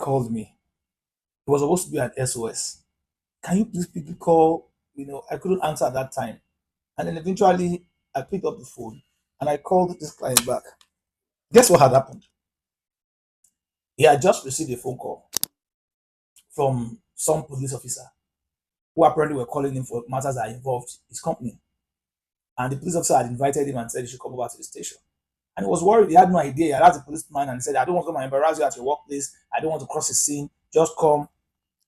called me. It was supposed to be an SOS. Can you please pick the call? I couldn't answer at that time. And then eventually I picked up the phone and I called this client back. Guess what had happened? He had just received a phone call from some police officer who apparently were calling him for matters that involved his company. And the police officer had invited him and said he should come over to the station. And he was worried. He had no idea. He had asked the policeman and he said, I don't want to come and embarrass you at your workplace. I don't want to cross the scene. Just come.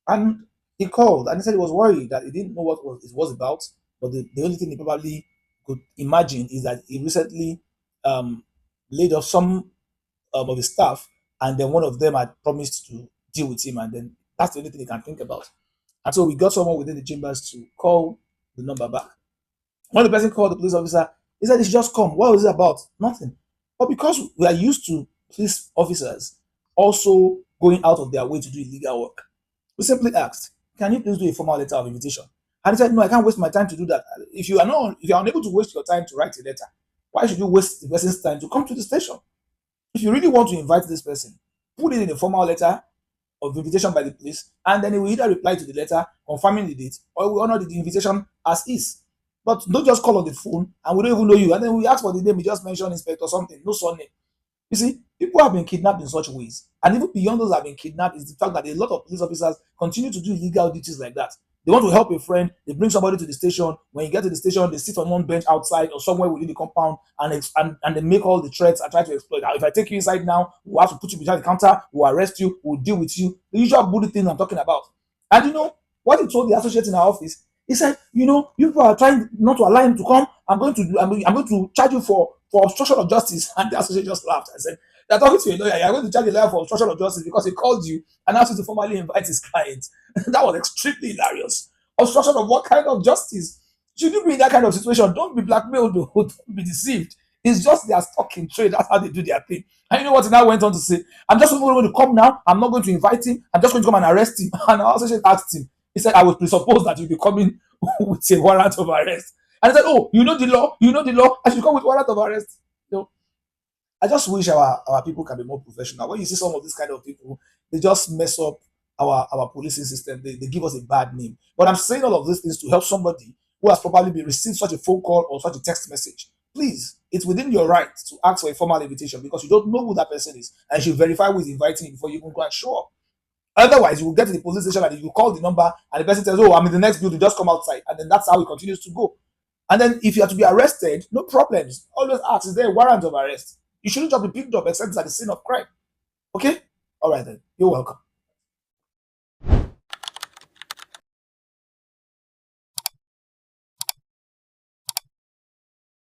And he called and he said he was worried that he didn't know what it was about. But the only thing he probably could imagine is that he recently um, laid off some of his staff, and then one of them had promised to deal with him, and then that's the only thing he can think about. And so we got someone within the chambers to call the number back. When the person called the police officer, he said he should just come. What was it about? Nothing. But because we are used to police officers also going out of their way to do illegal work, we simply asked, "Can you please do a formal letter of invitation?" And he said, "No, I can't waste my time to do that. If you are unable to waste your time to write a letter, why should you waste the person's time to come to the station? If you really want to invite this person, put it in a formal letter of invitation by the police, and then he will either reply to the letter confirming the date or he will honor the invitation as is. But don't just call on the phone and we don't even know you. And then we ask for the name, we just mention inspector something, no surname. You see, people have been kidnapped in such ways. And even beyond those that have been kidnapped is the fact that a lot of police officers continue to do illegal duties like that. They want to help a friend, they bring somebody to the station. When you get to the station, they sit on one bench outside or somewhere within the compound and they make all the threats and try to exploit. Now, if I take you inside now, we'll have to put you behind the counter, we'll arrest you, we'll deal with you. The usual bully thing I'm talking about. And what he told the associates in our office, he said, you people are trying not to allow him to come. I'm going to charge you for obstruction of justice. And the associate just laughed. I said, they're talking to a lawyer. You're going to charge a lawyer for obstruction of justice because he called you and asked you to formally invite his client. That was extremely hilarious. Obstruction of what kind of justice? Should you be in that kind of situation? Don't be blackmailed, though. Don't be deceived. It's just their stock in trade. That's how they do their thing. And you know what he now went on to say? I'm just going to come now. I'm not going to invite him. I'm just going to come and arrest him. And our associate asked him. He said, I would presuppose that you'll be coming with a warrant of arrest. And he said, oh, you know the law? You know the law? I should come with warrant of arrest. I just wish our people can be more professional. When you see some of these kind of people, they just mess up our policing system. They give us a bad name. But I'm saying all of these things to help somebody who has probably been received such a phone call or such a text message. Please, it's within your right to ask for a formal invitation because you don't know who that person is, and you should verify who is inviting you before you even go and show up. Otherwise, you will get to the police station and you call the number and the person says, "Oh, I'm in the next building, just come outside." And then that's how it continues to go. And then if you are to be arrested, no problems. Always ask, is there a warrant of arrest? You shouldn't just be picked up except it's at the scene of crime. Okay? All right then. You're welcome.